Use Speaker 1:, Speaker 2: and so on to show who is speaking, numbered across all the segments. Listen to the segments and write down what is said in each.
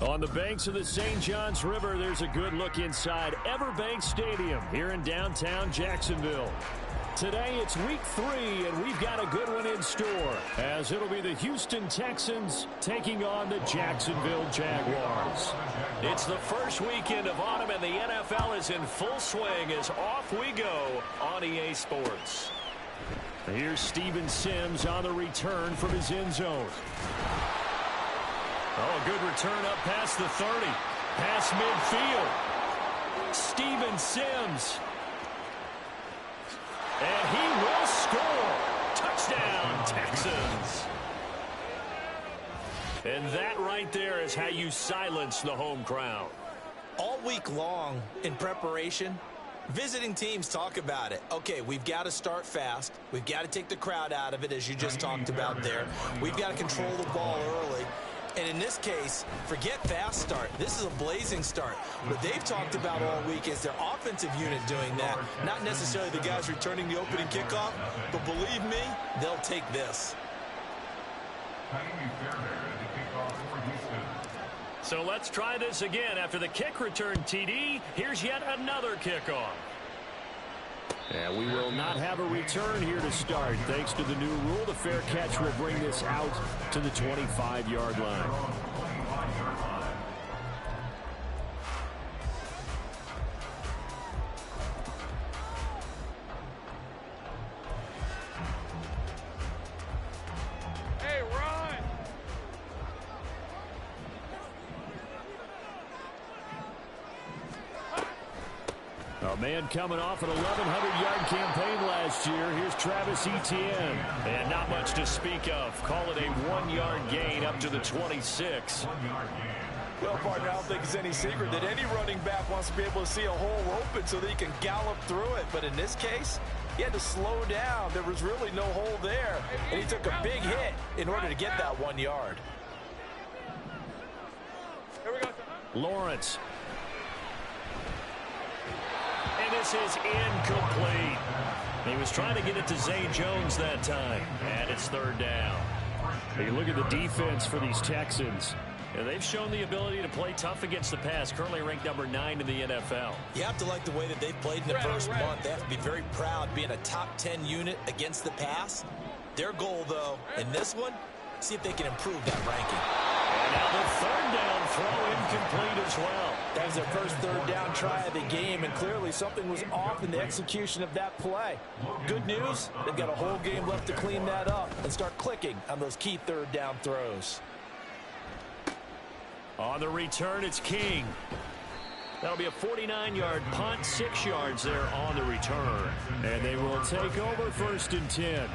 Speaker 1: On the banks of the St. Johns River, there's a good look inside Everbank Stadium here in downtown Jacksonville. Today, it's week 3, and we've got a good one in store, as it'll be the Houston Texans taking on the Jacksonville Jaguars. It's the first weekend of autumn, and the NFL is in full swing as off we go on EA Sports. Here's Steven Sims on the return from his end zone. Oh, a good return up past the 30. Past midfield. Steven Sims. And he will score. Touchdown, Texans. And that right there is how you silence the home crowd.
Speaker 2: All week long in preparation, visiting teams talk about it. Okay, we've got to start fast. We've got to take the crowd out of it, as you just talked about there. We've got to control the ball early. And in this case, forget fast start. This is a blazing start. What they've talked about all week is their offensive unit doing that. Not necessarily the guys returning the opening kickoff, but believe me, they'll take this.
Speaker 1: So let's try this again. After the kick return TD, here's yet another kickoff. And we will not have a return here to start. Thanks to the new rule, the fair catch will bring this out to the 25-yard line.
Speaker 3: Hey, run!
Speaker 1: A man coming off an 1,100-yard campaign last year. Here's Travis Etienne. And not much to speak of. Call it a 1-yard gain up to the 26.
Speaker 4: Well, partner, I don't think it's any secret that any running back wants to be able to see a hole open so that he can gallop through it. But in this case, he had to slow down. There was really no hole there. And he took a big hit in order to get that 1 yard.
Speaker 3: Here we go.
Speaker 1: Lawrence. And this is incomplete. He was trying to get it to Zay Jones that time. And it's third down. Hey, look at the defense for these Texans. And they've shown the ability to play tough against the pass, currently ranked number 9 in the NFL.
Speaker 2: You have to like the way that they've played in the first month. They have to be very proud being a top 10 unit against the pass. Their goal, though, in this one, see if they can improve that ranking.
Speaker 1: And now the third down throw incomplete as well.
Speaker 4: That was their first third down try of the game, and clearly something was off in the execution of that play. Good news, they've got a whole game left to clean that up and start clicking on those key third down throws.
Speaker 1: On the return, it's King. That'll be a 49-yard punt, 6 yards there on the return. And they will take over 1st and 10.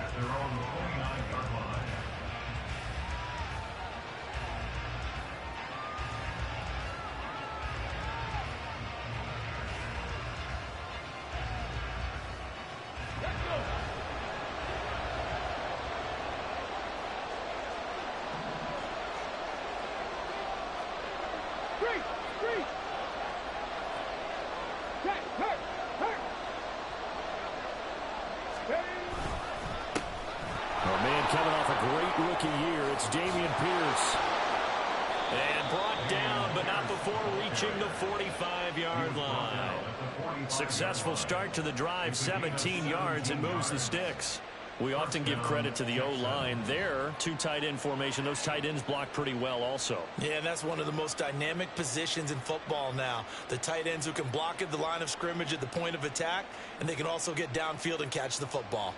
Speaker 1: Successful start to the drive, 17 yards, and moves the sticks. We often give credit to the O-line there. 2 tight end formation. Those tight ends block pretty well also.
Speaker 2: Yeah, and that's one of the most dynamic positions in football now. The tight ends who can block at the line of scrimmage at the point of attack, and they can also get downfield and catch the football.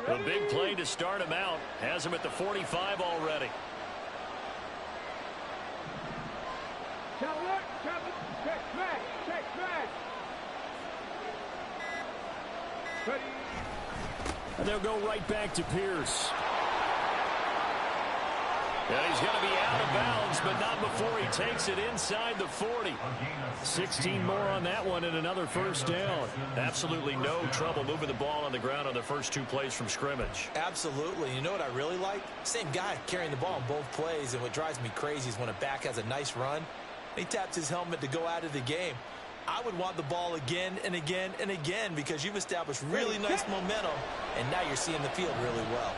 Speaker 1: A big play to start him out. Has him at the 45 already. And they'll go right back to Pierce. And he's going to be out of bounds, but not before he takes it inside the 40. 16 more on that one and another first down. Absolutely no trouble moving the ball on the ground on the first 2 plays from scrimmage.
Speaker 2: Absolutely. You know what I really like? Same guy carrying the ball in both plays, and what drives me crazy is when a back has a nice run, he taps his helmet to go out of the game. I would want the ball again and again and again because you've established really nice momentum, and now you're seeing the field really well.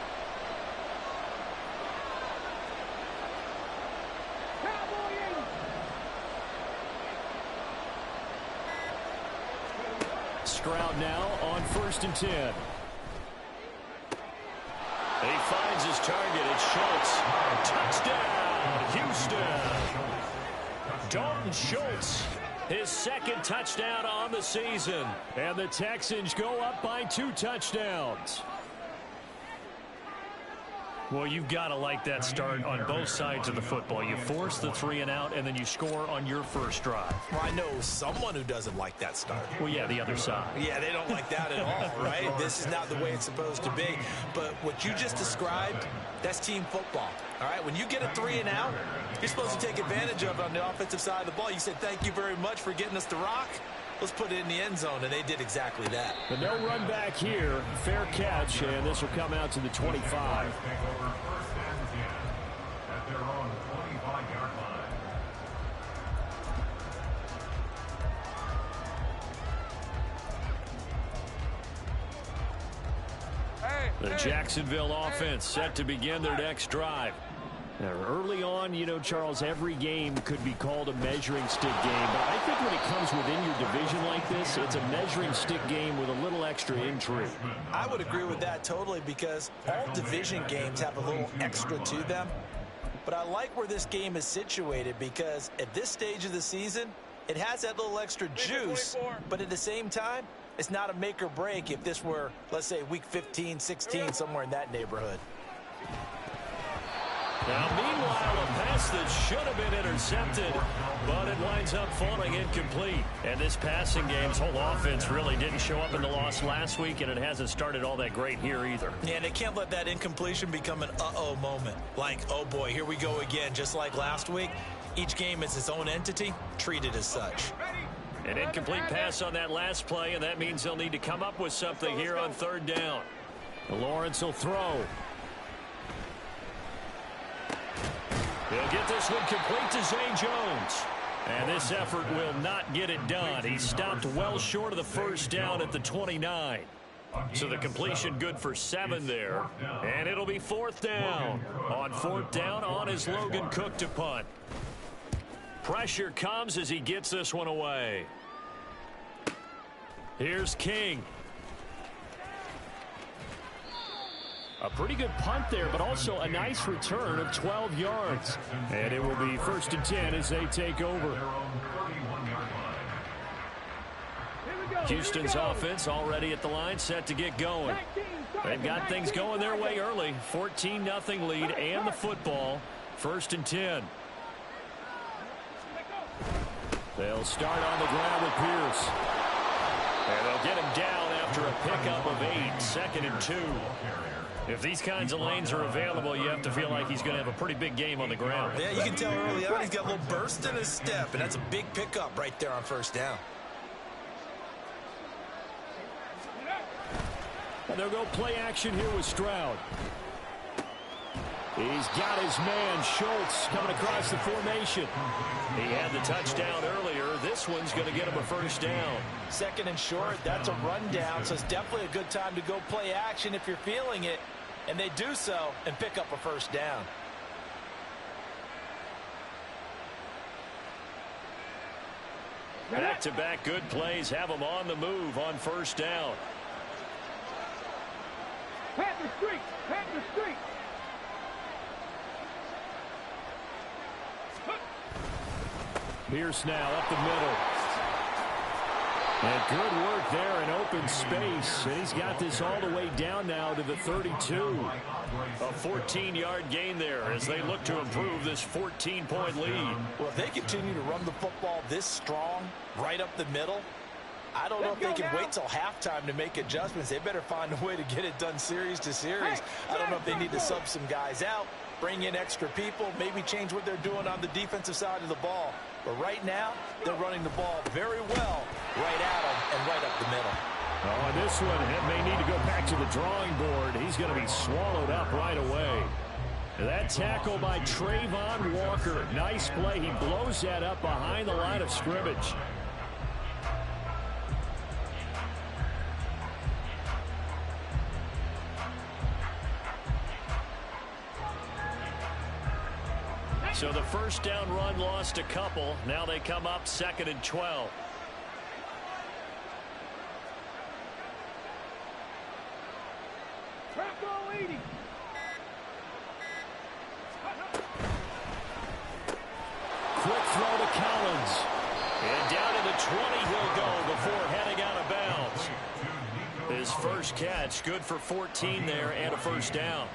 Speaker 1: Stroud now on 1st and 10. He finds his target. It's Schultz. Touchdown, Houston. Dalton Schultz, his 2nd touchdown on the season. And the Texans go up by 2 touchdowns.
Speaker 5: Well, you've got to like that start on both sides of the football. You force the 3 and out, and then you score on your first drive.
Speaker 2: Well, I know someone who doesn't like that start.
Speaker 5: Well, yeah, the other side.
Speaker 2: Yeah, they don't like that at all, right? This is not the way it's supposed to be. But what you just described, that's team football. All right, when you get a 3 and out, you're supposed to take advantage of it on the offensive side of the ball. You said, thank you very much for getting us the rock. Let's put it in the end zone, and they did exactly that.
Speaker 1: But no run back here. Fair catch, and this will come out to the 25. The Jacksonville offense set to begin their next drive. Now, early on, you know, Charles, every game could be called a measuring stick game. But I think when it comes within your division like this, it's a measuring stick game with a little extra intrigue.
Speaker 2: I would agree with that totally because all division games have a little extra to them. But I like where this game is situated because at this stage of the season, it has that little extra juice. But at the same time, it's not a make or break if this were, let's say, week 15, 16, somewhere in that neighborhood.
Speaker 1: Now, meanwhile, a pass that should have been intercepted, but it winds up falling incomplete. And this passing game's whole offense really didn't show up in the loss last week, and it hasn't started all that great here either.
Speaker 2: Yeah, and they can't let that incompletion become an uh-oh moment. Like, oh boy, here we go again, just like last week. Each game is its own entity, treated as such.
Speaker 1: An incomplete pass on that last play, and that means they'll need to come up with something here on 3rd down. Lawrence will throw. He'll get this one complete to Zay Jones. And this effort will not get it done. He stopped well short of the 1st down at the 29. So the completion good for 7 there. And it'll be 4th down. On 4th down, on is Logan Cook to punt. Pressure comes as he gets this one away. Here's King. A pretty good punt there, but also a nice return of 12 yards. And it will be 1st and 10 as they take over. Houston's offense already at the line, set to get going. They've got things going their way early. 14-0 lead and the football. 1st and 10. They'll start on the ground with Pierce. And they'll get him down after a pickup of 8. 2nd and 2. If these kinds of lanes are available, you have to feel like he's going to have a pretty big game on the ground.
Speaker 2: Yeah, you can tell early on he's got a little burst in his step, and that's a big pickup right there on 1st down.
Speaker 1: And they'll go play action here with Stroud. He's got his man, Schultz, coming across the formation. He had the touchdown earlier. This one's going to get him a 1st down.
Speaker 2: 2nd and short, that's a rundown, so it's definitely a good time to go play action if you're feeling it. And they do so and pick up a 1st down.
Speaker 1: Back-to-back good plays have them on the move on 1st down.
Speaker 3: Panther Street! Panther Street!
Speaker 1: Pierce now up the middle. And good work there in open space. And he's got this all the way down now to the 32. A 14-yard gain there as they look to improve this 14-point lead.
Speaker 2: Well, if they continue to run the football this strong, right up the middle, I don't know if they can wait till halftime to make adjustments. They better find a way to get it done series to series. I don't know if they need to sub some guys out, bring in extra people, maybe change what they're doing on the defensive side of the ball. But right now, they're running the ball very well right at them and right up the middle.
Speaker 1: Oh, and this one, it may need to go back to the drawing board. He's going to be swallowed up right away. That tackle by Trayvon Walker. Nice play. He blows that up behind the line of scrimmage.
Speaker 5: So the first down run lost a couple. Now they come up 2nd and 12.
Speaker 1: Quick throw to Collins. And down to the 20 he'll go before heading out of bounds.
Speaker 5: His first catch, good for 14 there and a first down.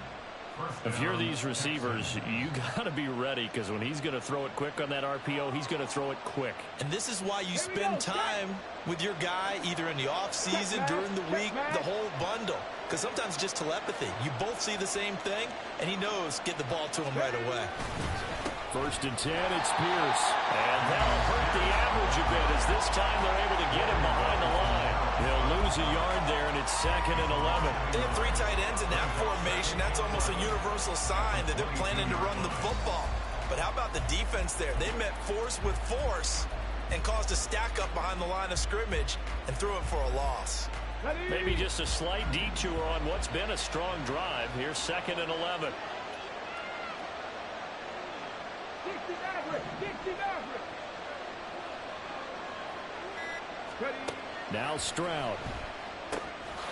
Speaker 5: If you're these receivers, you got to be ready, because when he's going to throw it quick on that RPO, he's going to throw it quick.
Speaker 2: And this is why you spend time with your guy either in the offseason, during the week, the whole bundle. Because sometimes it's just telepathy. You both see the same thing, and he knows get the ball to him right away.
Speaker 1: 1st and 10, it's Pierce. And that'll hurt the average a bit, as this time they're able to get him behind the line. He'll lose a yard there, and it's 2nd and 11.
Speaker 2: They have 3 tight ends in that formation. That's almost a universal sign that they're planning to run the football. But how about the defense there? They met force with force and caused a stack up behind the line of scrimmage and threw it for a loss.
Speaker 5: Maybe just a slight detour on what's been a strong drive. Here's 2nd and 11.
Speaker 1: Now Stroud.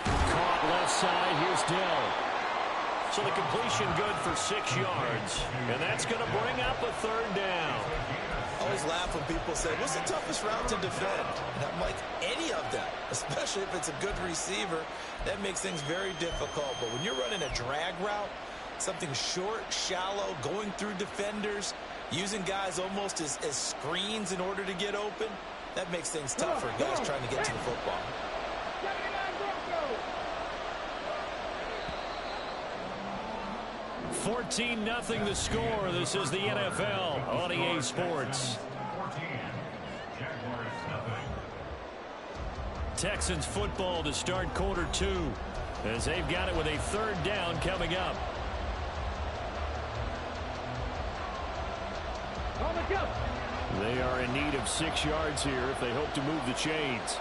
Speaker 1: Caught left side. Here's Dell.
Speaker 5: So the completion good for 6 yards. And that's going to bring up a 3rd down.
Speaker 2: I always laugh when people say, what's the toughest route to defend? And I'm like, any of them, especially if it's a good receiver. That makes things very difficult. But when you're running a drag route, something short, shallow, going through defenders, using guys almost as screens in order to get open, that makes things tough for guys trying to get to the football.
Speaker 1: 14-0 the score. This is the NFL on EA Sports. Texans football to start quarter 2, as they've got it with a 3rd down coming up. They are in need of 6 yards here if they hope to move the chains.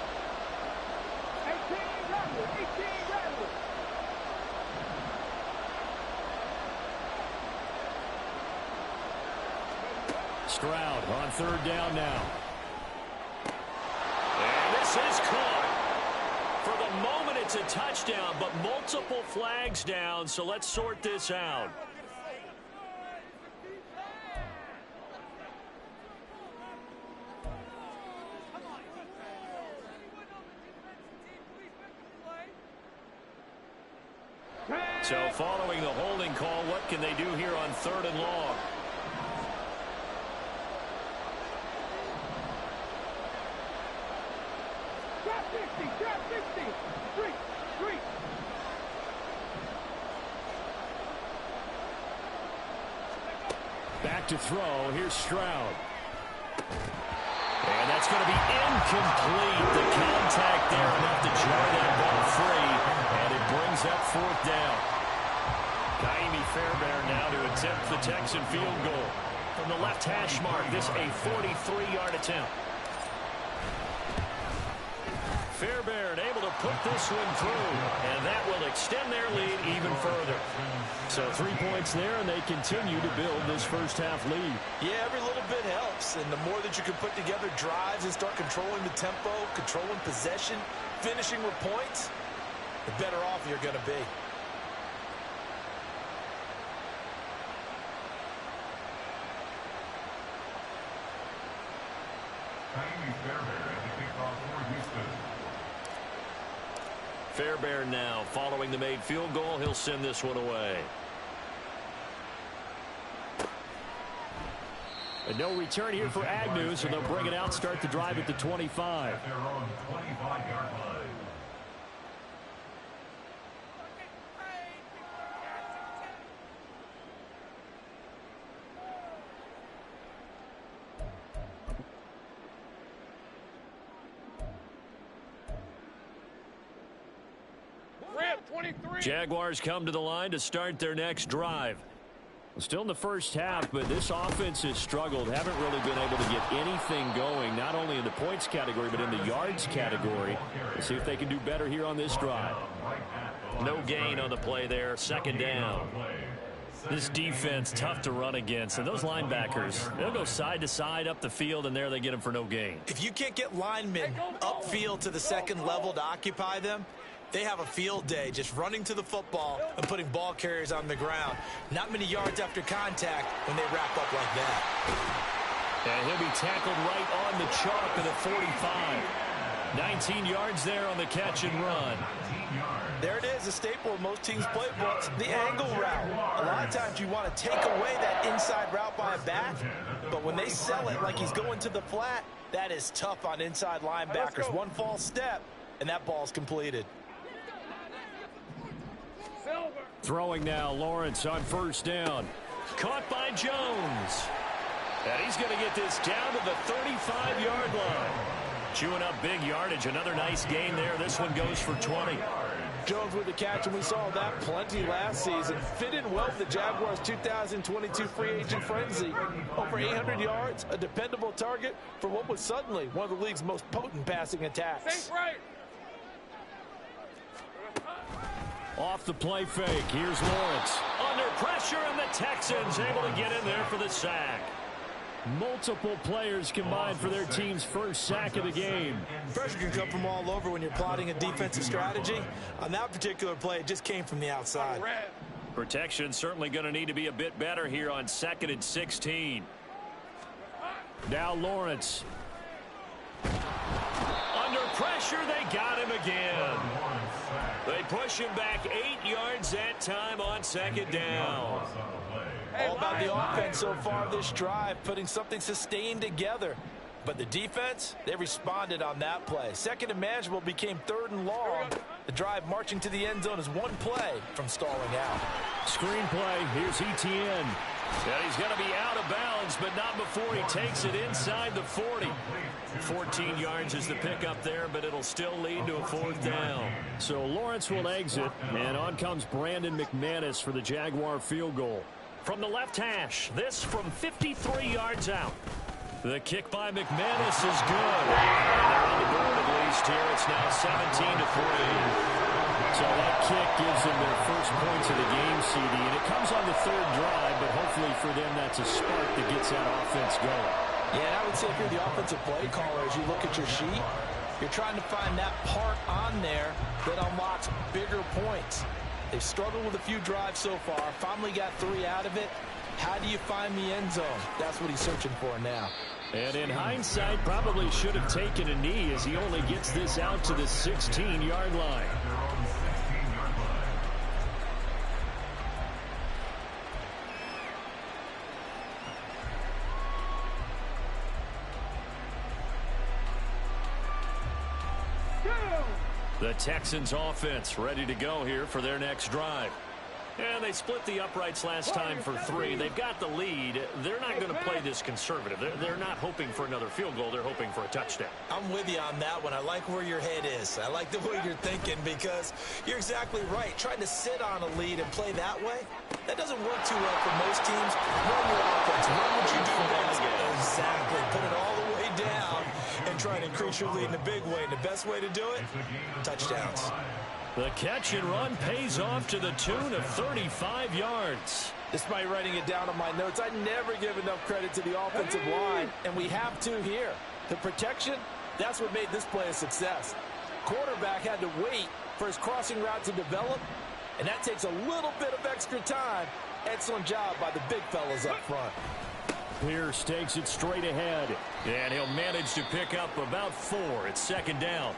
Speaker 1: Stroud on 3rd down now. And this is caught. For the moment, it's a touchdown, but multiple flags down, so let's sort this out. So following the holding call, what can they do here on 3rd and long? Back to throw. Here's Stroud. And that's going to be incomplete. The contact there enough to jar that ball free. And it brings up 4th down. Kaimi Fairbairn now to attempt the Texan field goal. From the left hash mark, this a 43-yard attempt. Fairbairn able to put this one through, and that will extend their lead even further. So 3 points there, and they continue to build this first half lead.
Speaker 2: Yeah, every little bit helps, and the more that you can put together drives and start controlling the tempo, controlling possession, finishing with points, the better off you're going to be.
Speaker 1: Fairbairn now following the made field goal. He'll send this one away. And no return here for Agnew, so they'll bring it out, start the drive at the 25. Jaguars come to the line to start their next drive. Still in the first half, but this offense has struggled. Haven't really been able to get anything going, not only in the points category, but in the yards category. Let's see if they can do better here on this drive. No gain on the play there. 2nd down.
Speaker 5: This defense, tough to run against. And those linebackers, they'll go side to side up the field, and there they get them for no gain.
Speaker 2: If you can't get linemen upfield to the second level to occupy them, they have a field day just running to the football and putting ball carriers on the ground. Not many yards after contact when they wrap up like that.
Speaker 1: And he'll be tackled right on the chalk of the 45. 19 yards there on the catch and run.
Speaker 4: There it is, a staple of most teams' playbooks, the angle route. A lot of times you want to take away that inside route by a back, but when they sell it like he's going to the flat, that is tough on inside linebackers. One false step, and that ball's completed.
Speaker 1: Throwing now, Lawrence on first down. Caught by Jones. And he's going to get this down to the 35-yard line. Chewing up big yardage. Another nice gain there. This one goes for 20.
Speaker 4: Jones with the catch, and we saw that plenty last season. Fit in well with the Jaguars' 2022 free agent frenzy. Over 800 yards, a dependable target for what was suddenly one of the league's most potent passing attacks.
Speaker 1: Off the play fake. Here's Lawrence. Under pressure, and the Texans able to get in there for the sack. Multiple players combined for their team's first sack of the game.
Speaker 2: Pressure can come from all over when you're plotting a defensive strategy. On that particular play, it just came from the outside.
Speaker 5: Protection certainly going to need to be a bit better here on 2nd and 16.
Speaker 1: Now Lawrence. Under pressure, they got him again. They push him back 8 yards that time on 2nd down.
Speaker 4: All about the offense so far this drive, putting something sustained together. But the defense, they responded on that play. 2nd and manageable became 3rd and long. The drive marching to the end zone is one play from stalling out.
Speaker 1: Screenplay, here's Etienne. And he's going to be out of bounds, but not before he takes it inside the 40. 14 yards is the pickup there, but it'll still lead to a 4th down. So Lawrence will exit, and on comes Brandon McManus for the Jaguar field goal. From the left hash, this from 53 yards out. The kick by McManus is good. And they're on the board at least here. It's now 17-3. So that kick gives them their first points of the game, CD. And it comes on the 3rd drive, but hopefully for them that's a spark that gets that offense going.
Speaker 4: Yeah, and I would say if you're the offensive play caller, as you look at your sheet, you're trying to find that part on there that unlocks bigger points. They've struggled with a few drives so far. Finally got 3 out of it. How do you find the end zone? That's what he's searching for now.
Speaker 1: And in hindsight, probably should have taken a knee as he only gets this out to the 16-yard line. The Texans offense ready to go here for their next drive. And they split the uprights last time for 3. They've got the lead. They're not going to play this conservative. They're not hoping for another field goal. They're hoping for a touchdown.
Speaker 2: I'm with you on that one. I like where your head is. I like the way you're thinking because you're exactly right. Trying to sit on a lead and play that way, that doesn't work too well for most teams. Run your offense. Run what you do best. Exactly. Put it all the way down and try and increase your lead in a big way. And the best way to do it, touchdowns.
Speaker 1: The catch and run pays off to the tune of 35 yards.
Speaker 4: Despite writing it down on my notes, I never give enough credit to the offensive line, and we have to here. The protection, that's what made this play a success. Quarterback had to wait for his crossing route to develop, and that takes a little bit of extra time. Excellent job by the big fellas up front.
Speaker 1: Pierce takes it straight ahead, and he'll manage to pick up about 4. It's 2nd down.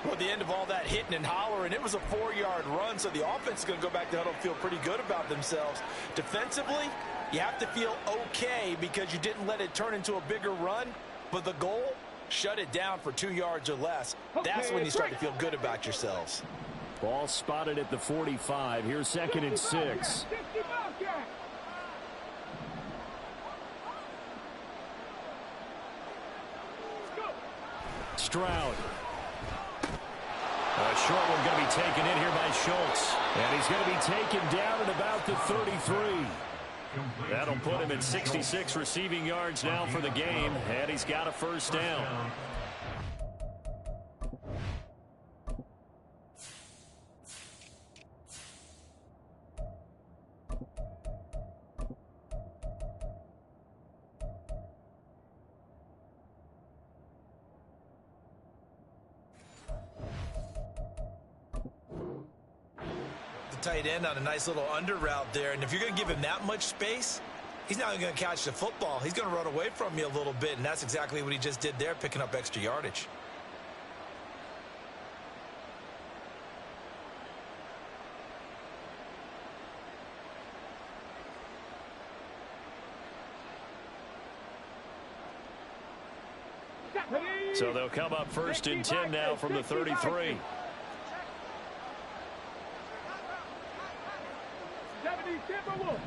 Speaker 4: Well, at the end of all that hitting and hollering, it was a 4-yard run, so the offense is going to go back to huddle and feel pretty good about themselves. Defensively, you have to feel okay because you didn't let it turn into a bigger run, but the goal, shut it down for 2 yards or less. That's when you start to feel good about yourselves.
Speaker 1: Ball spotted at the 45. Here's 2nd and 6. Stroud. A short one going to be taken in here by Schultz. And he's going to be taken down at about the 33. That'll put him at 66 receiving yards now for the game. And he's got a 1st down.
Speaker 2: tight end on a nice little under route there. And if you're going to give him that much space, he's not going to catch the football. He's going to run away from you a little bit, and that's exactly what he just did there, picking up extra yardage.
Speaker 5: So they'll come up 1st and 10 now from the 33.
Speaker 3: 77.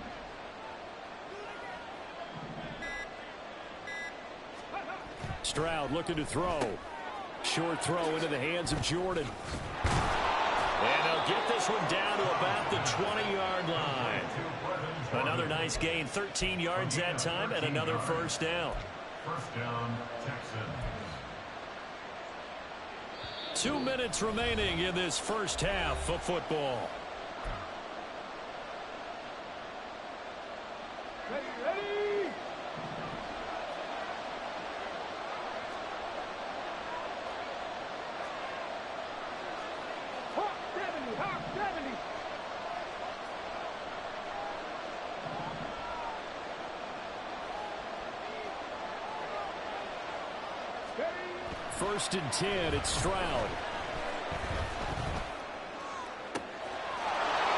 Speaker 1: Stroud looking to throw. Short throw into the hands of Jordan. And they'll get this one down to about the 20-yard line. Another nice gain, 13 yards that time, and another first down.
Speaker 6: First down, Texans.
Speaker 1: 2 minutes remaining in this first half of football.
Speaker 3: Ready. Hawk 70, Hawk 70.
Speaker 1: First and 10, it's Stroud.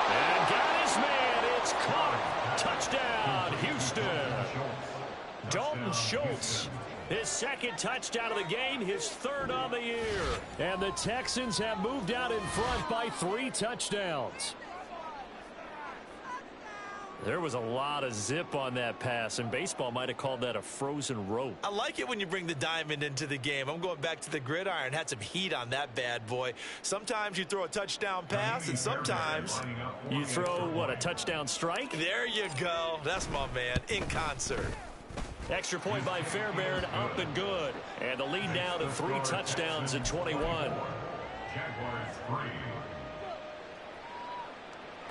Speaker 1: And got his man, it's caught. Touchdown, Houston. Dalton Schultz, his second touchdown of the game, his third on the year. And the Texans have moved out in front by 3 touchdowns. There was a lot of zip on that pass, and baseball might have called that a frozen rope.
Speaker 2: I like it when you bring the diamond into the game. I'm going back to the gridiron. Had some heat on that bad boy. Sometimes you throw a touchdown pass, and sometimes
Speaker 1: you throw, what, a touchdown strike?
Speaker 2: There you go. That's my man, in concert.
Speaker 5: Extra point by Fairbairn, up and good. And the lead now to 3 touchdowns at 21.
Speaker 6: Jaguars 3.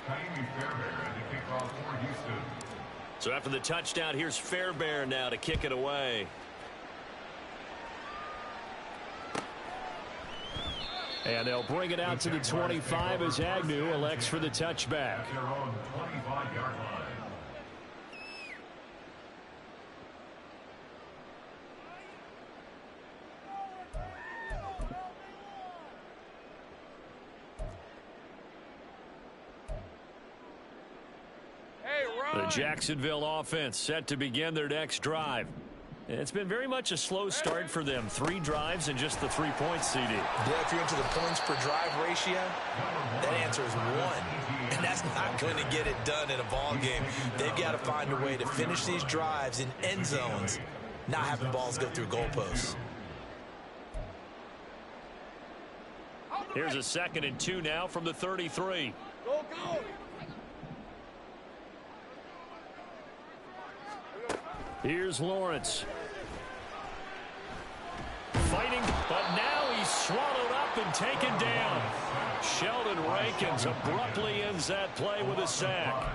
Speaker 6: Kaimi Fairbairn to kick off for Houston.
Speaker 5: So after the touchdown, here's Fairbairn now to kick it away.
Speaker 1: And they'll bring it out to the 25 as Agnew elects for the touchback.
Speaker 6: At their own 25-yard line.
Speaker 1: The Jacksonville offense set to begin their next drive. It's been very much a slow start for them. 3 drives and just the 3 points, CD.
Speaker 2: Yeah, if you're into the points per drive ratio, that answer is 1. And that's not going to get it done in a ball game. They've got to find a way to finish these drives in end zones, not having balls go through goalposts.
Speaker 5: Here's a 2nd and 2 now from the 33.
Speaker 3: Go, go.
Speaker 1: Here's Lawrence.
Speaker 5: Fighting, but now he's swallowed up and taken down. Sheldon Rankins abruptly ends that play with a sack.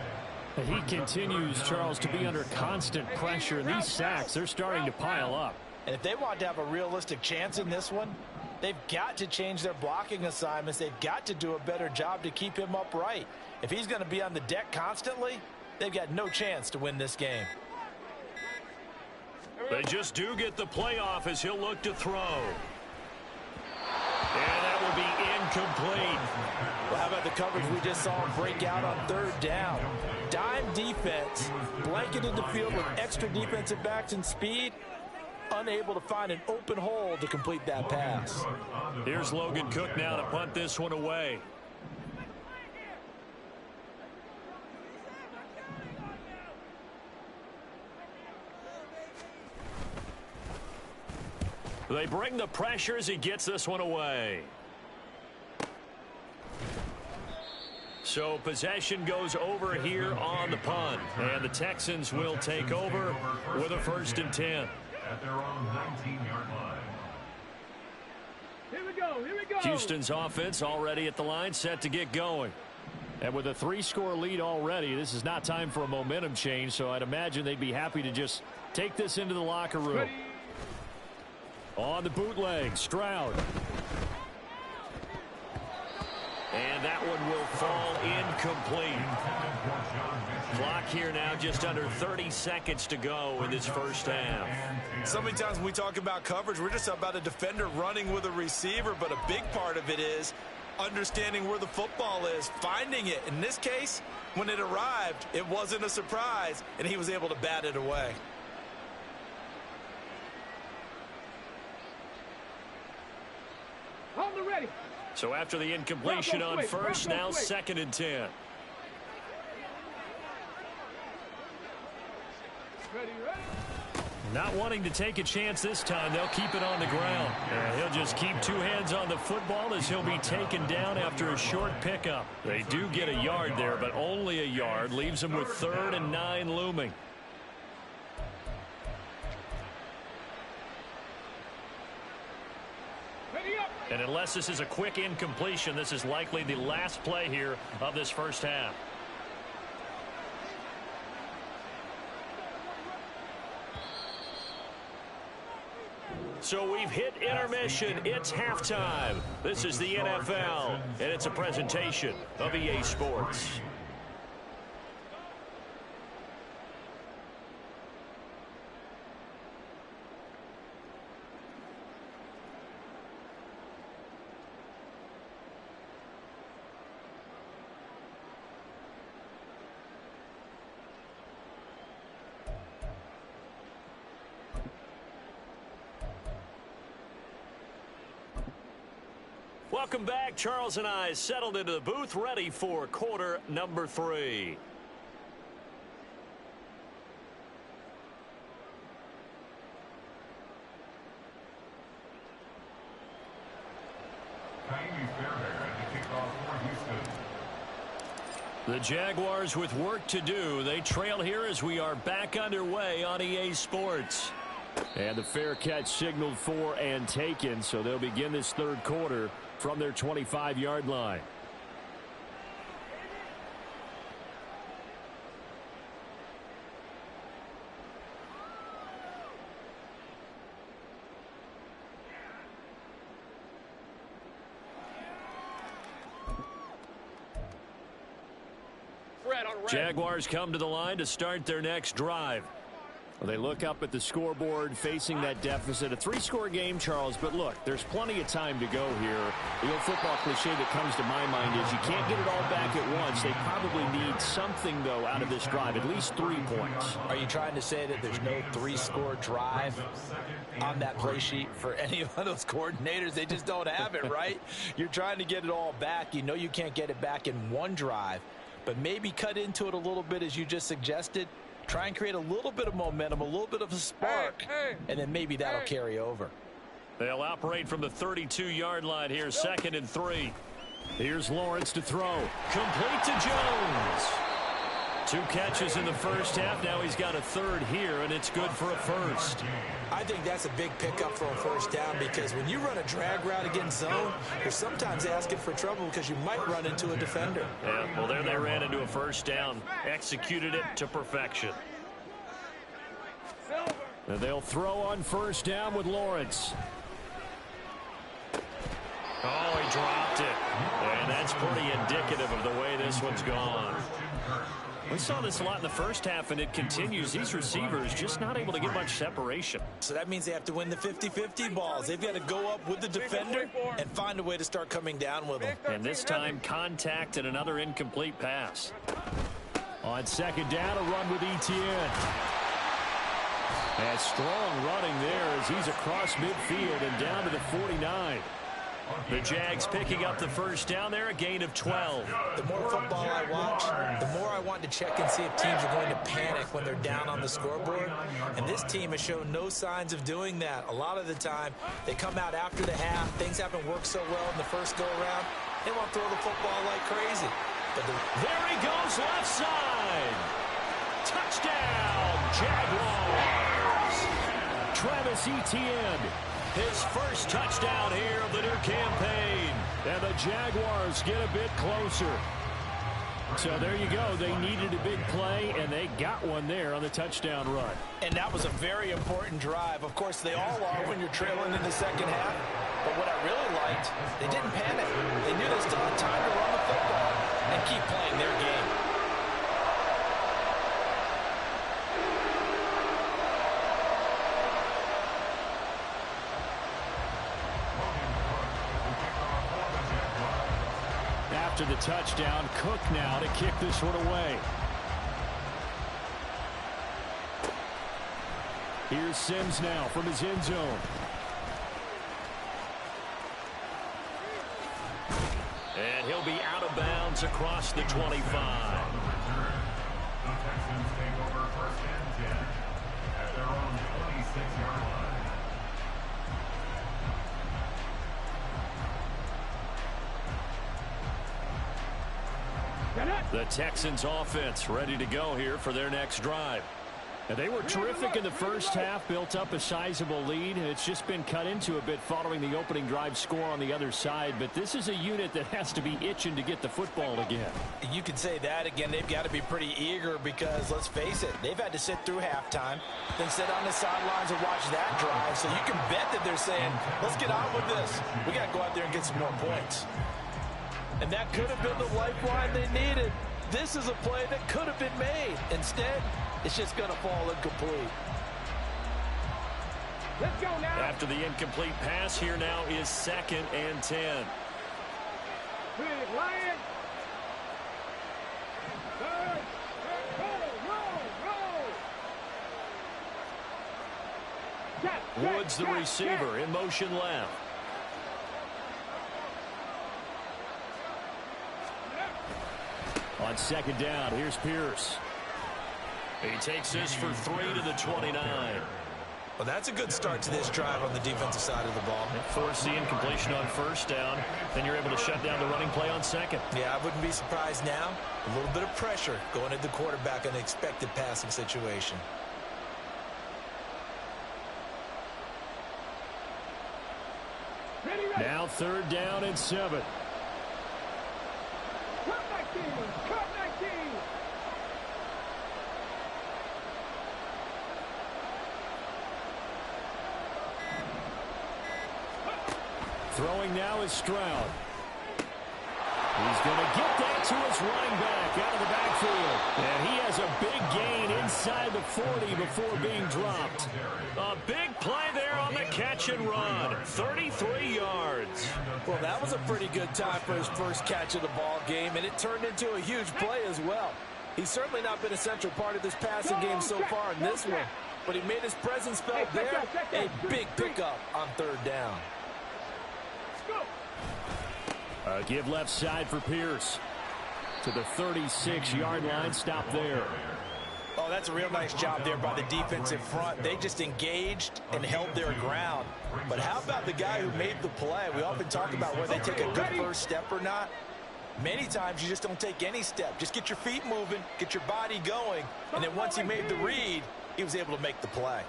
Speaker 1: He continues, Charles, to be under constant pressure. And these sacks, they're starting to pile up.
Speaker 2: And if they want to have a realistic chance in this one, they've got to change their blocking assignments. They've got to do a better job to keep him upright. If he's going to be on the deck constantly, they've got no chance to win this game.
Speaker 5: They just do get the playoff as he'll look to throw. And that will be incomplete.
Speaker 2: Well, how about the coverage we just saw him break out on 3rd down? Dime defense, blanketed the field with extra defensive backs and speed, unable to find an open hole to complete that pass.
Speaker 5: Here's Logan Cook now to punt this one away. They bring the pressure as he gets this one away. So possession goes over here on the punt. And the Texans will take over with a 1st and 10.
Speaker 6: At their own 19-yard line.
Speaker 3: Here we go, here we go.
Speaker 1: Houston's offense already at the line, set to get going. And with a 3-score lead already, this is not time for a momentum change, so I'd imagine they'd be happy to just take this into the locker room.
Speaker 3: Ready.
Speaker 1: On the bootleg, Stroud.
Speaker 5: And that one will fall incomplete. Clock here now just under 30 seconds to go in this first half.
Speaker 2: So many times when we talk about coverage, we're just about a defender running with a receiver, but a big part of it is understanding where the football is, finding it. In this case, when it arrived, it wasn't a surprise, and he was able to bat it away.
Speaker 3: On the ready.
Speaker 5: So after the incompletion on first, now 2nd and 10.
Speaker 3: Ready, ready.
Speaker 5: Not wanting to take a chance this time, they'll keep it on the ground. He'll just keep 2 hands on the football as he'll be taken down after a short pickup. They do get a yard there, but only a yard. Leaves them with 3rd and 9 looming.
Speaker 3: Ready up.
Speaker 5: And unless this is a quick incompletion, this is likely the last play here of this first half. So we've hit intermission. It's halftime. This is the NFL, and it's a presentation of EA Sports. Welcome back. Charles and I settled into the booth, ready for quarter number 3. The Jaguars with work to do. They trail here as we are back underway on EA Sports.
Speaker 1: And the fair catch signaled for and taken, so they'll begin this 3rd quarter from their 25-yard line. Jaguars come to the line to start their next drive. Well, they look up at the scoreboard facing that deficit. A 3-score game, Charles, but look, there's plenty of time to go here. The old football cliche that comes to my mind is you can't get it all back at once. They probably need something, though, out of this drive, at least 3 points.
Speaker 2: Are you trying to say that there's no 3-score drive on that play sheet for any of those coordinators? They just don't have it, right? You're trying to get it all back. You know you can't get it back in one drive, but maybe cut into it a little bit as you just suggested. Try and create a little bit of momentum, a little bit of a spark, and then maybe that'll carry over.
Speaker 5: They'll operate from the 32-yard line here, 2nd and 3. Here's Lawrence to throw. Complete to Jones. 2 catches in the first half. Now he's got a 3rd here, and it's good for a 1st.
Speaker 2: I think that's a big pickup for a 1st down, because when you run a drag route against zone, you're sometimes asking for trouble because you might run into a defender.
Speaker 5: Yeah, well, there they ran into a 1st down. Executed it to perfection.
Speaker 1: And they'll throw on 1st down with Lawrence.
Speaker 5: Oh, he dropped it. And that's pretty indicative of the way this one's gone. We saw this a lot in the first half, and it continues. These receivers just not able to get much separation.
Speaker 2: So that means they have to win the 50-50 balls. They've got to go up with the defender and find a way to start coming down with them.
Speaker 5: And this time, contact and another incomplete pass.
Speaker 1: On 2nd down, a run with Etienne. And strong running there as he's across midfield and down to the 49.
Speaker 5: The Jags picking up the 1st down there, a gain of 12.
Speaker 2: The more football I watch, the more I want to check and see if teams are going to panic when they're down on the scoreboard. And this team has shown no signs of doing that. A lot of the time, they come out after the half. Things haven't worked so well in the first go-around. They want to throw the football like crazy. But
Speaker 5: there he goes, left side. Touchdown, Jaguars.
Speaker 1: Travis Etienne.
Speaker 5: His first touchdown here of the new campaign.
Speaker 1: And the Jaguars get a bit closer. So there you go. They needed a big play, and they got one there on the touchdown run.
Speaker 2: And that was a very important drive. Of course, they all are when you're trailing in the second half. But what I really liked, they didn't panic. They knew they still had time to run the football and keep playing their game.
Speaker 1: After the touchdown, Cook now to kick this one away. Here's Sims now from his end zone.
Speaker 5: And he'll be out of bounds across the 25.
Speaker 6: The Texans take over first and 10 at their own 26-yard line.
Speaker 1: The Texans offense ready to go here for their next drive. And they were terrific in the first half, built up a sizable lead, and it's just been cut into a bit following the opening drive score on the other side. But this is a unit that has to be itching to get the football again.
Speaker 2: You can say that again. They've got to be pretty eager because, let's face it, they've had to sit through halftime, then sit on the sidelines and watch that drive. So you can bet that they're saying, let's get on with this. We got to go out there and get some more points.
Speaker 4: And that could have been the lifeline they needed. This is a play that could have been made. Instead, it's just going to fall incomplete.
Speaker 3: Let's go now.
Speaker 5: After the incomplete pass, here now is 2nd and 10.
Speaker 3: Big Lion. Third. Roll.
Speaker 1: Woods, the receiver, in motion left. On 2nd down, here's Pierce.
Speaker 5: He takes this for 3 to the 29.
Speaker 2: Well, that's a good start to this drive on the defensive side of the ball.
Speaker 5: Force the incompletion on 1st down. Then you're able to shut down the running play on 2nd.
Speaker 2: Yeah, I wouldn't be surprised now. A little bit of pressure going at the quarterback in an expected passing situation.
Speaker 1: Now 3rd down and 7.
Speaker 3: Cut 19. Cut 19.
Speaker 1: Throwing now is Stroud. He's going to get that to his running back out of the backfield. And he has a big gain inside the 40 before being dropped.
Speaker 5: A big play there on the catch and run. 33 yards.
Speaker 4: Well, that was a pretty good time for his first catch of the ball game, and it turned into a huge play as well. He's certainly not been a central part of this passing game so far in this one, but he made his presence felt there. A big pickup on 3rd down.
Speaker 1: Give left side for Pierce. To the 36-yard line. Stop there.
Speaker 2: Oh, that's a real nice job there by the defensive front. They just engaged and held their ground. But how about the guy who made the play? We often talk about whether they take a good first step or not. Many times you just don't take any step. Just get your feet moving, get your body going, and then once he made the read, he was able to make the play.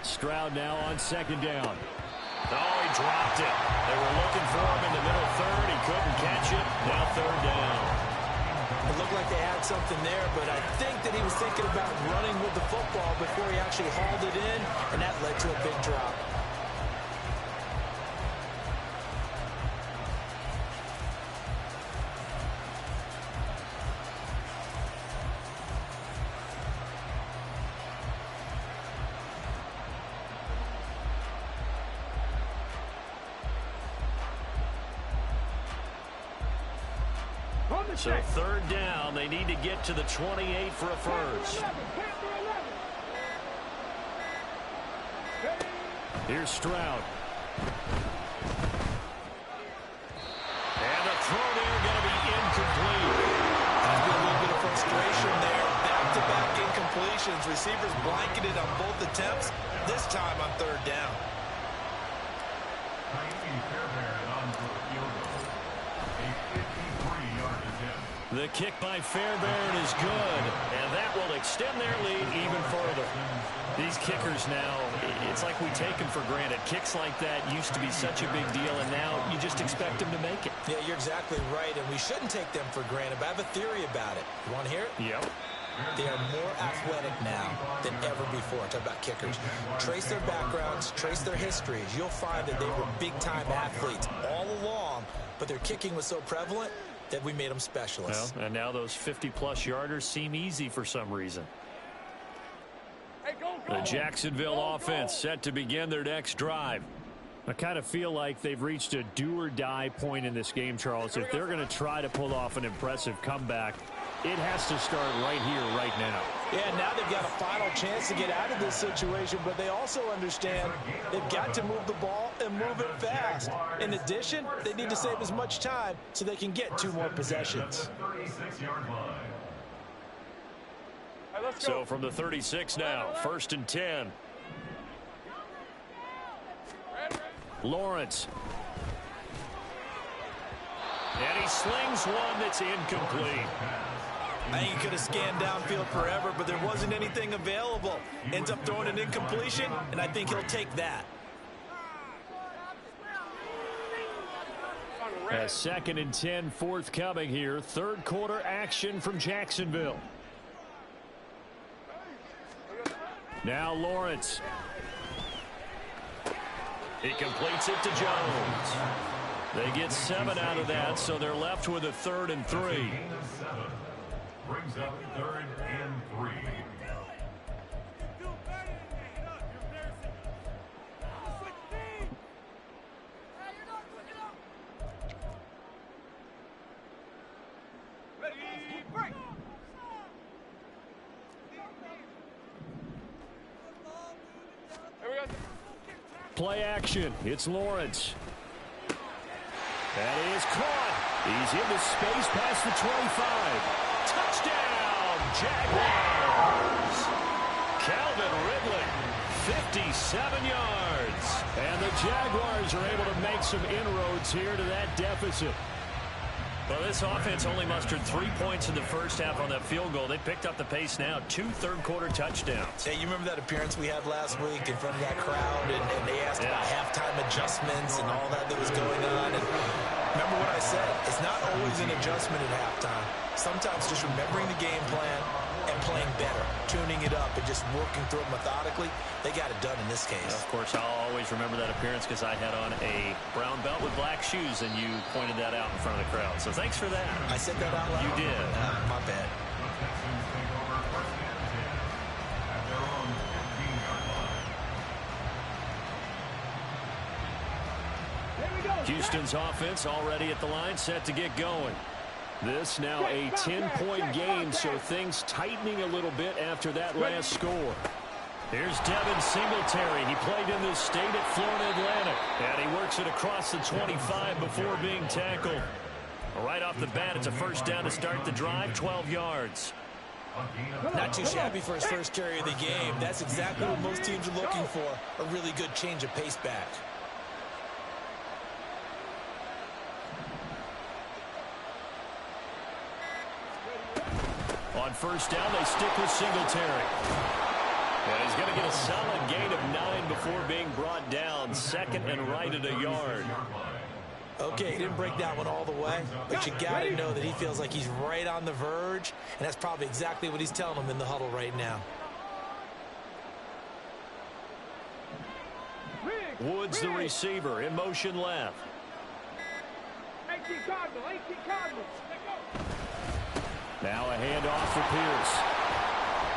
Speaker 1: Stroud now on 2nd down.
Speaker 5: Oh, he dropped it. They were looking for him in the middle 3rd. He couldn't catch it. Now 3rd down.
Speaker 2: It looked like they had something there, but I think that he was thinking about running with the football before he actually hauled it in, and that led to a big drop.
Speaker 5: So 3rd down, they need to get to the 28 for a first.
Speaker 1: Here's Stroud.
Speaker 5: And the throw there going to be incomplete.
Speaker 2: There's been a little bit of frustration there. Back-to-back incompletions. Receivers blanketed on both attempts, this time on 3rd down.
Speaker 5: The kick by Fairbairn is good, and that will extend their lead even further. These kickers now, it's like we take them for granted. Kicks like that used to be such a big deal, and now you just expect them to make it.
Speaker 2: Yeah, you're exactly right, and we shouldn't take them for granted, but I have a theory about it. You want to hear it?
Speaker 5: Yep.
Speaker 2: They are more athletic now than ever before. Talk about kickers. Trace their backgrounds, trace their histories. You'll find that they were big-time athletes all along, but their kicking was so prevalent that we made them specialists.
Speaker 5: Well, and now those 50-plus yarders seem easy for some reason. The Jacksonville offense set to begin their next drive. I kind of feel like they've reached a do-or-die point in this game, Charles. If they're going to try to pull off an impressive comeback, it has to start right here, right now.
Speaker 4: Yeah, now they've got a final chance to get out of this situation, but they also understand they've got to move the ball and move it fast. In addition, they need to save as much time so they can get 2 more possessions.
Speaker 5: So from the 36 now, 1st and 10. Lawrence. And he slings one that's incomplete.
Speaker 4: I think he could have scanned downfield forever, but there wasn't anything available. Ends up throwing an incompletion, and I think he'll take that.
Speaker 1: A 2nd and 10 forthcoming here. 3rd quarter action from Jacksonville. Now Lawrence. He completes it to Jones. They get 7 out of that, so they're left with a 3rd and 3.
Speaker 6: Brings up 3rd and 3.
Speaker 1: Play action. It's Lawrence. That is caught. He's into space past the 25. Touchdown, Jaguars. Calvin Ridley, 57 yards. And the Jaguars are able to make some inroads here to that deficit.
Speaker 5: Well, this offense only mustered 3 points in the first half on that field goal. They picked up the pace now. 2 third-quarter touchdowns.
Speaker 2: Hey, you remember that appearance we had last week in front of that crowd, and they asked about halftime adjustments and all that was going on. And remember what I said? It's not always an adjustment at halftime. Sometimes just remembering the game plan and playing better, tuning it up and just working through it methodically. They got it done in this case.
Speaker 5: Of course, I'll always remember that appearance because I had on a brown belt with black shoes, and you pointed that out in front of the crowd. So thanks for that.
Speaker 2: I said that out loud?
Speaker 5: You did.
Speaker 2: My bad.
Speaker 1: Houston's offense already at the line, set to get going. This now a 10-point game, so things tightening a little bit after that last score. Here's Devin Singletary. He played in this state at Florida Atlantic, and he works it across the 25 before being tackled. Right off the bat, it's a 1st down to start the drive, 12 yards.
Speaker 2: Not too shabby for his first carry of the game. That's exactly what most teams are looking for, a really good change of pace back.
Speaker 1: On 1st down, they stick with Singletary. And he's going to get a solid gain of 9 before being brought down. 2nd and right at a yard.
Speaker 2: Okay, he didn't break that one all the way, but you got to know that he feels like he's right on the verge, and that's probably exactly what he's telling them in the huddle right now.
Speaker 1: Woods, the receiver, in motion left.
Speaker 3: 18 Cardinal.
Speaker 1: Now a handoff for Pierce.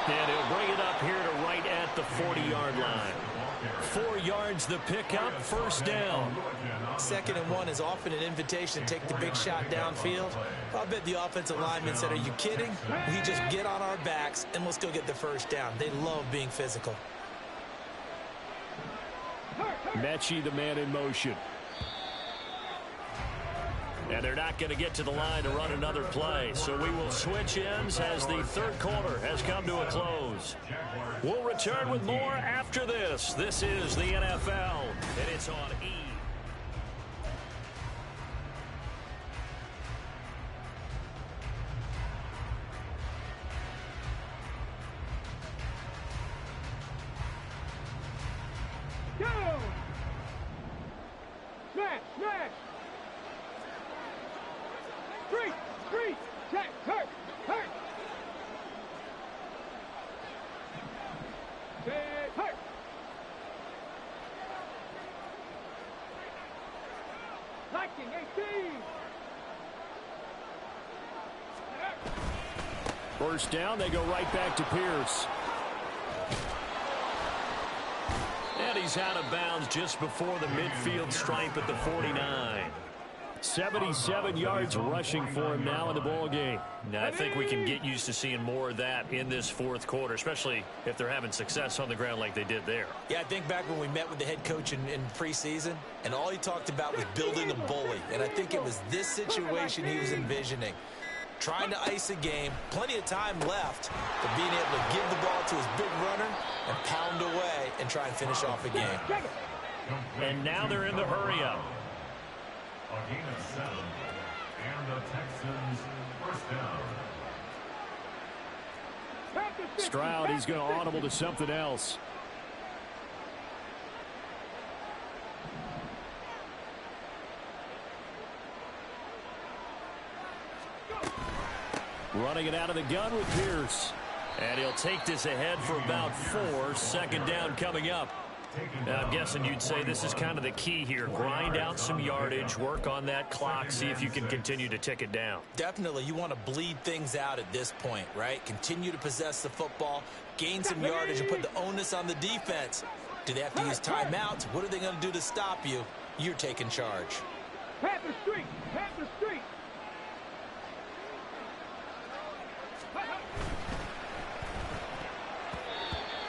Speaker 1: And he'll bring it up here to right at the 40-yard line. 4 yards the pickup, 1st down.
Speaker 2: 2nd and 1 is often an invitation to take the big shot downfield. I bet the offensive lineman said, are you kidding? We just get on our backs and let's go get the 1st down. They love being physical.
Speaker 1: Mechie, the man in motion. And they're not going to get to the line to run another play. So we will switch ends as the 3rd quarter has come to a close. We'll return with more after this. This is the NFL, and it's on E!
Speaker 3: Down. Smash, smash. Street, street. Check, hurt, hurt. Check, hurt. Liking 18.
Speaker 1: First down, they go right back to Pierce.
Speaker 5: And he's out of bounds just before the midfield stripe at the 49.
Speaker 1: 77 yards rushing for him now in the ball game.
Speaker 5: Now, I think we can get used to seeing more of that in this fourth quarter, especially if they're having success on the ground like they did there.
Speaker 2: Yeah, I think back when we met with the head coach in preseason, and all he talked about was building a bully. And I think it was this situation he was envisioning. Trying to ice a game, plenty of time left, but being able to give the ball to his big runner and pound away and try and finish off a game.
Speaker 5: And now they're in the hurry-up.
Speaker 6: A gain of 7, and the Texans first down.
Speaker 1: Stroud, he's going to audible to something else. Running it out of the gun with Pierce.
Speaker 5: And he'll take this ahead for about 4. Second down coming up. Now, I'm guessing you'd say this is kind of the key here. Grind out some yardage, work on that clock, see if you can continue to tick it down.
Speaker 2: Definitely, you want to bleed things out at this point, right? Continue to possess the football, gain some yardage, and put the onus on the defense. Do they have to use timeouts? What are they going to do to stop you? You're taking charge.
Speaker 3: Panther Street, Panther Street.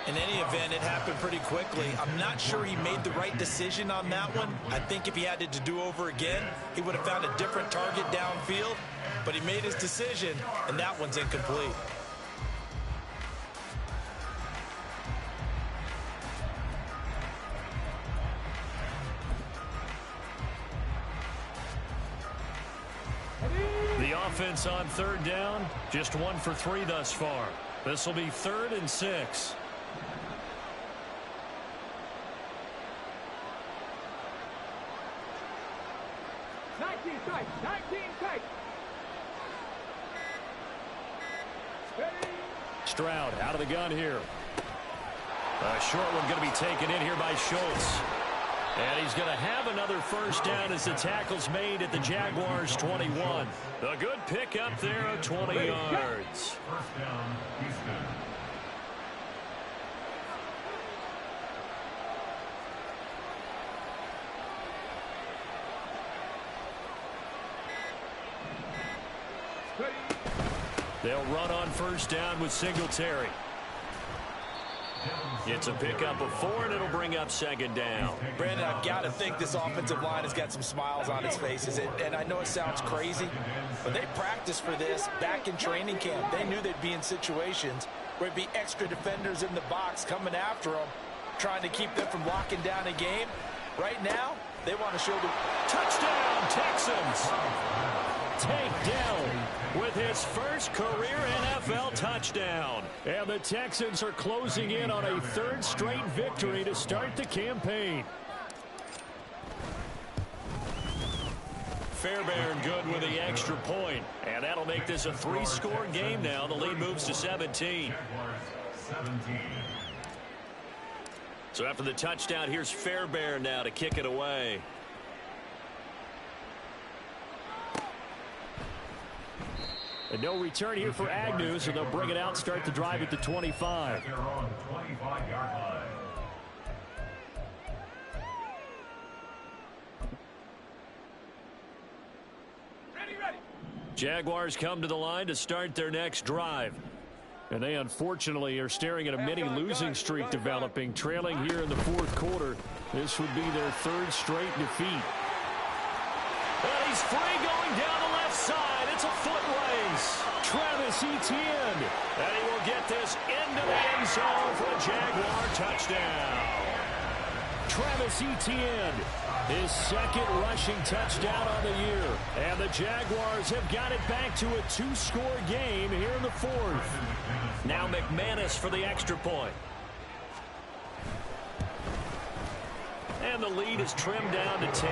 Speaker 2: In any event, it happened pretty quickly. I'm not sure he made the right decision on that one. I think if he had it to do over again, he would have found a different target downfield. But he made his decision, and that one's incomplete.
Speaker 5: The offense on third down, just 1 for 3 thus far. This will be 3rd and 6.
Speaker 1: Stroud out of the gun here.
Speaker 5: A short one going to be taken in here by Schultz. And he's going to have another first down as the tackle's made at the Jaguars 21. A good pickup there of 20 yards.
Speaker 6: First down, Houston.
Speaker 5: They'll run on first down with Singletary. It's a pickup of 4, and it'll bring up second down.
Speaker 2: Brandon, I've got to think this offensive line has got some smiles on its faces. And I know it sounds crazy, but they practiced for this back in training camp. They knew they'd be in situations where it'd be extra defenders in the box coming after them, trying to keep them from locking down a game. Right now, they want to show the
Speaker 5: touchdown, Texans. Takedown with his first career NFL touchdown.
Speaker 1: And the Texans are closing in on a 3rd straight victory to start the campaign.
Speaker 5: Fairbairn good with the extra point. And that'll make this a 3-score game now. The lead moves to 17. So after the touchdown, here's Fairbairn now to kick it away.
Speaker 1: And no return here for Agnew, so they'll bring it out, start the drive at the 25.
Speaker 6: Their own 25-yard line.
Speaker 1: Jaguars come to the line to start their next drive. And they unfortunately are staring at a mini losing streak developing, trailing here in the 4th quarter. This would be their 3rd straight defeat.
Speaker 5: And he's free going down the left side. It's a foot race.
Speaker 1: Travis Etienne.
Speaker 5: And he will get this into the end zone for a Jaguar touchdown.
Speaker 1: Travis Etienne, his 2nd rushing touchdown on the year. And the Jaguars have got it back to a 2-score game here in the 4th.
Speaker 5: Now McManus for the extra point. And the lead is trimmed down to 10.
Speaker 6: Next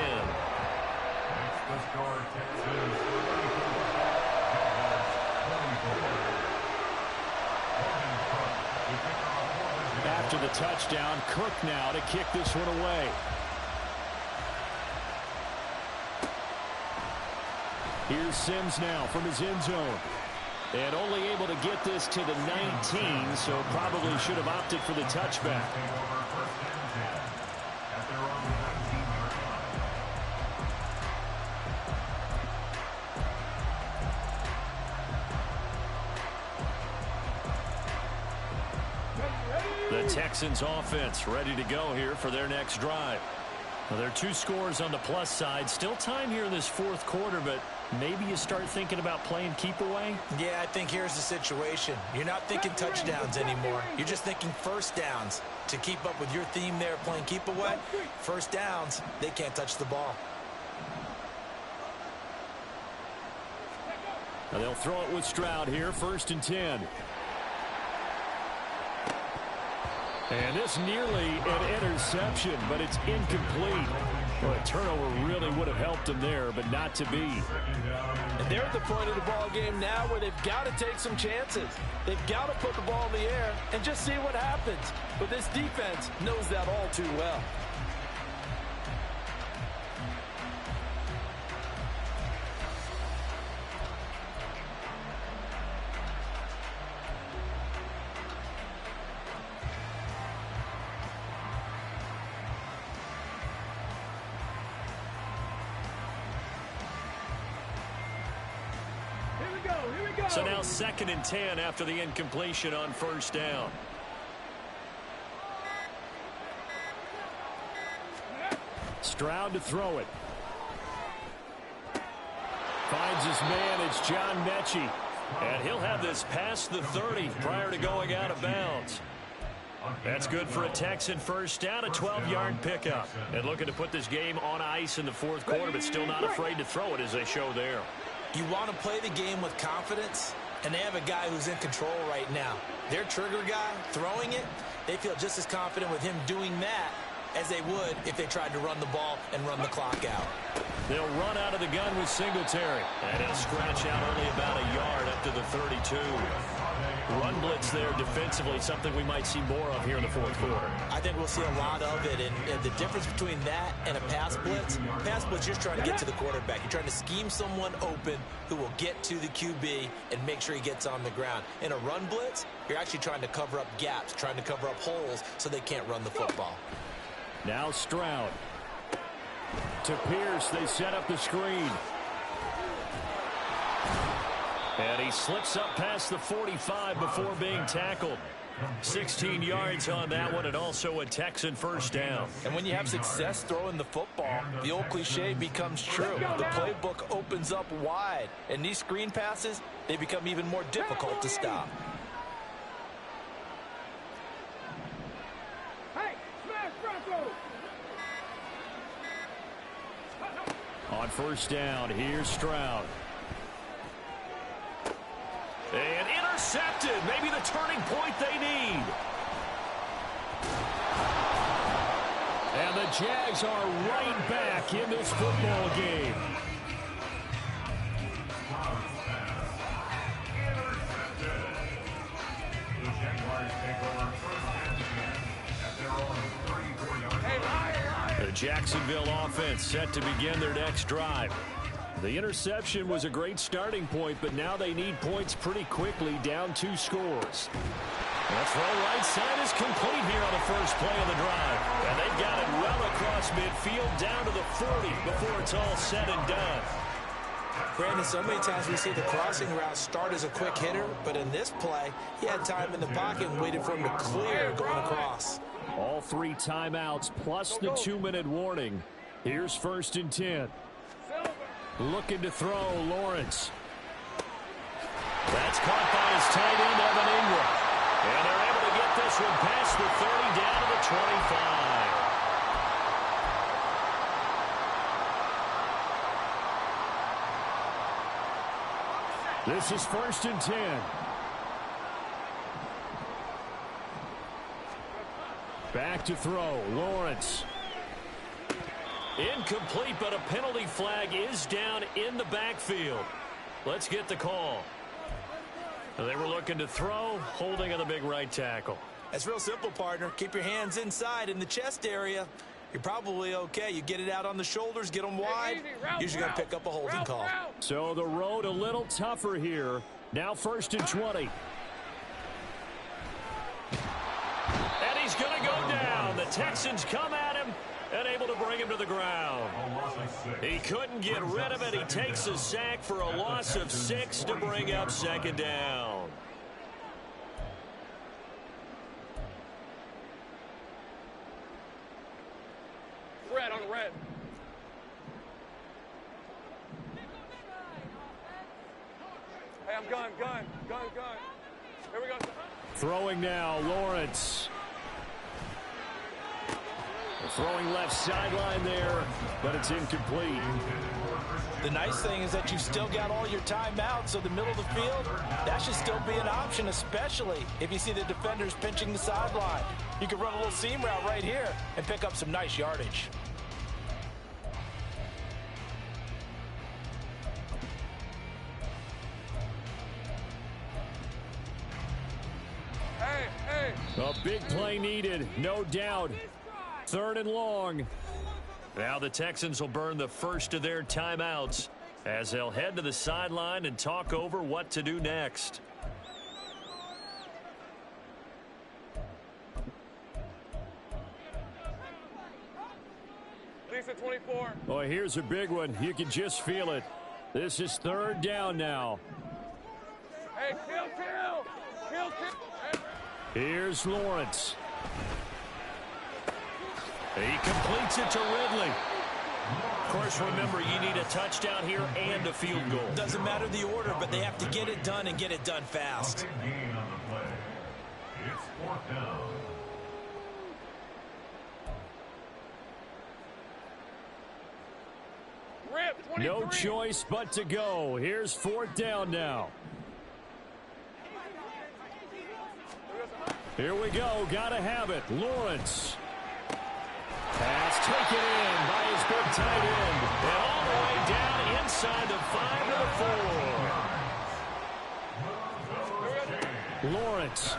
Speaker 6: to score, Texans 34.
Speaker 1: After the touchdown, Cook now to kick this one away. Here's Sims now from his end zone. And only able to get this to the 19, so probably should have opted for the touchback.
Speaker 5: The Texans offense ready to go here for their next drive. Well, there are 2 scores on the plus side. Still time here in this fourth quarter, but maybe you start thinking about playing keep away?
Speaker 2: Yeah, I think here's the situation. You're not thinking touchdowns anymore. You're just thinking first downs. To keep up with your theme there playing keep away, first downs, they can't touch the ball.
Speaker 1: Now they'll throw it with Stroud here, 1st and 10. And this nearly an interception, but it's incomplete. Well, a turnover really would have helped them there, but not to be.
Speaker 4: And they're at the point of the ball game now where they've got to take some chances. They've got to put the ball in the air and just see what happens. But this defense knows that all too well.
Speaker 5: So now 2nd and 10 after the incompletion on 1st down.
Speaker 1: Stroud to throw it. Finds his man. It's John Mechie.
Speaker 5: And he'll have this past the 30 prior to going out of bounds. That's good for a Texan first down, a 12-yard pickup. And looking to put this game on ice in the fourth quarter, but still not afraid to throw it as they show there.
Speaker 2: You want to play the game with confidence, and they have a guy who's in control right now. Their trigger guy throwing it, they feel just as confident with him doing that as they would if they tried to run the ball and run the clock out.
Speaker 5: They'll run out of the gun with Singletary. And he'll scratch out only about a yard up to the 32. Run blitz there defensively, something we might see more of here in the fourth quarter.
Speaker 2: I think we'll see a lot of it, and the difference between that and a pass blitz, you're just trying to get to the quarterback. You're trying to scheme someone open who will get to the QB and make sure he gets on the ground. In a run blitz, you're actually trying to cover up gaps, trying to cover up holes so they can't run the football.
Speaker 1: Now Stroud. To Pierce, they set up the screen.
Speaker 5: And he slips up past the 45 before being tackled. 16 yards on that one, and also a Texan first down.
Speaker 4: And when you have success throwing the football, the old cliche becomes true. The playbook opens up wide, and these screen passes, they become even more difficult to stop.
Speaker 1: On 1st down, here's Stroud.
Speaker 5: And intercepted. Maybe the turning point they need.
Speaker 1: And the Jags are right back in this football game.
Speaker 6: The Jaguars take over 1st and 10 at their own 34-yard line.
Speaker 1: The Jacksonville offense set to begin their next drive. The interception was a great starting point, but now they need points pretty quickly, down 2 scores.
Speaker 5: The throw right side is complete here on the first play of the drive. And they've got it well across midfield down to the 40 before it's all said and done.
Speaker 2: Brandon, so many times we see the crossing route start as a quick hitter, but in this play, he had time in the pocket and waited for him to clear going across.
Speaker 1: All 3 timeouts plus the 2-minute warning. Here's 1st and 10. Looking to throw, Lawrence.
Speaker 5: That's caught by his tight end, Evan Ingram. And they're able to get this one past the 30 down to the 25.
Speaker 1: This is 1st and 10. Back to throw, Lawrence. Incomplete, but a penalty flag is down in the backfield. Let's get the call. They were looking to throw, holding on the big right tackle.
Speaker 2: That's real simple, partner. Keep your hands inside in the chest area. You're probably okay. You get it out on the shoulders, get them wide. Usually going to pick up a holding call.
Speaker 1: So the road a little tougher here. Now 1st and 20. And he's going to go down. The Texans come at him and able to bring him to the ground. He couldn't get rid of it. He takes a sack for a loss of 6 to bring up 2nd down.
Speaker 3: Red on the red. Hey, I'm gun. Here we go.
Speaker 1: Throwing now, Lawrence. Throwing left sideline there, but it's incomplete.
Speaker 2: The nice thing is that you've still got all your timeouts, so the middle of the field, that should still be an option, especially if you see the defenders pinching the sideline. You can run a little seam route right here and pick up some nice yardage.
Speaker 3: Hey.
Speaker 1: A big play needed, no doubt. 3rd and long. Now the Texans will burn the first of their timeouts as they'll head to the sideline and talk over what to do next.
Speaker 3: Lisa 24.
Speaker 1: Boy, here's a big one. You can just feel it. This is 3rd down now.
Speaker 3: Hey, kill.
Speaker 1: Here's Lawrence. He completes it to Ridley. Of course, remember, you need a touchdown here and a field goal.
Speaker 2: Doesn't matter the order, but they have to get it done and get it done fast.
Speaker 6: Gain on the play. It's 4th down.
Speaker 3: Rip, 23.
Speaker 1: No choice but to go. Here's 4th down now. Here we go. Gotta have it. Lawrence. Pass taken in by his big tight end. And all the way down inside the 5 to the 4. Lawrence.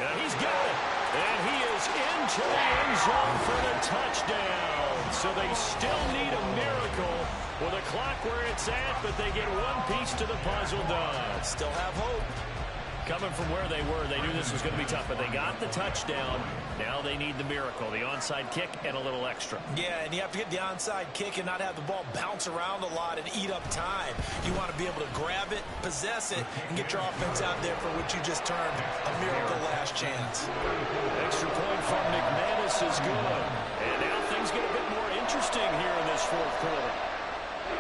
Speaker 1: And he's got it. And he is into the end zone for the touchdown. So they still need a miracle with the clock where it's at, but they get one piece to the puzzle done.
Speaker 2: Still have hope.
Speaker 1: Coming from where they were, they knew this was going to be tough, but they got the touchdown. Now they need the miracle, the onside kick and a little extra.
Speaker 2: Yeah, and you have to get the onside kick and not have the ball bounce around a lot and eat up time. You want to be able to grab it, possess it, and get your offense out there for what you just termed a miracle last chance.
Speaker 1: Extra point from McManus is good. And now things get a bit more interesting here in this 4th quarter.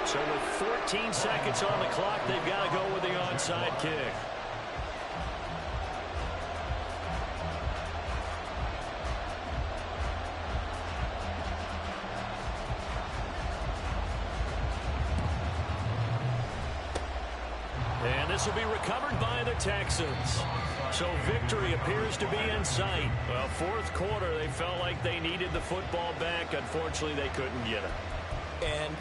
Speaker 1: So with 14 seconds on the clock, they've got to go with the onside kick. And this will be recovered by the Texans. So victory appears to be in sight. Well, 4th quarter, they felt like they needed the football back. Unfortunately, they couldn't get it.
Speaker 2: And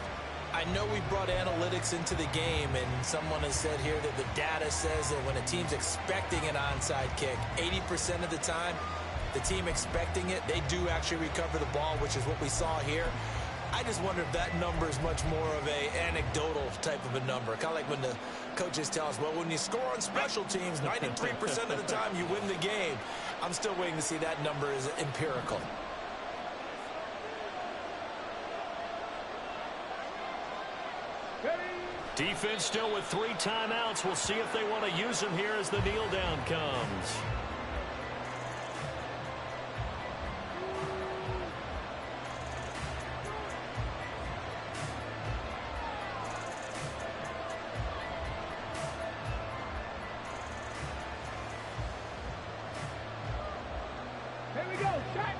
Speaker 2: I know we brought analytics into the game, and someone has said here that the data says that when a team's expecting an onside kick, 80% of the time, the team expecting it, they do actually recover the ball, which is what we saw here. I just wonder if that number is much more of a anecdotal type of a number. Kind of like when the coaches tell us, well, when you score on special teams, 93% of the time you win the game. I'm still waiting to see that number is empirical.
Speaker 1: Defense still with 3 timeouts. We'll see if they want to use them here as the kneel down comes.
Speaker 3: Here we go. Shot.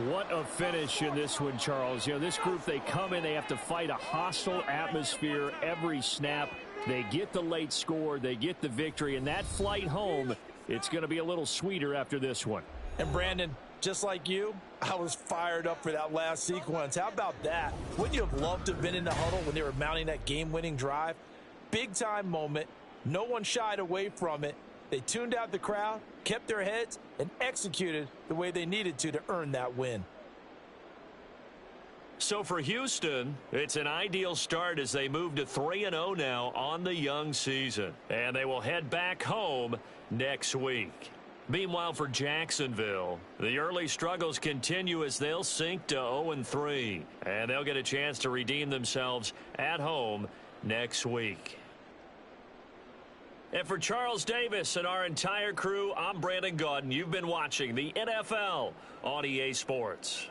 Speaker 1: What a finish in this one, Charles. You know, this group, they come in, they have to fight a hostile atmosphere every snap. They get the late score, they get the victory, and that flight home It's going to be a little sweeter after this one.
Speaker 4: And Brandon, just like you, I was fired up for that last sequence. How about that? Wouldn't you have loved to have been in the huddle when they were mounting that game-winning drive? Big-time moment. No one shied away from it. They tuned out the crowd, kept their heads, and executed the way they needed to earn that win.
Speaker 5: So for Houston, it's an ideal start as they move to 3-0 now on the young season. And they will head back home next week. Meanwhile, for Jacksonville, the early struggles continue as they'll sink to 0-3. And they'll get a chance to redeem themselves at home next week. And for Charles Davis and our entire crew, I'm Brandon Gaudin. You've been watching the NFL on EA Sports.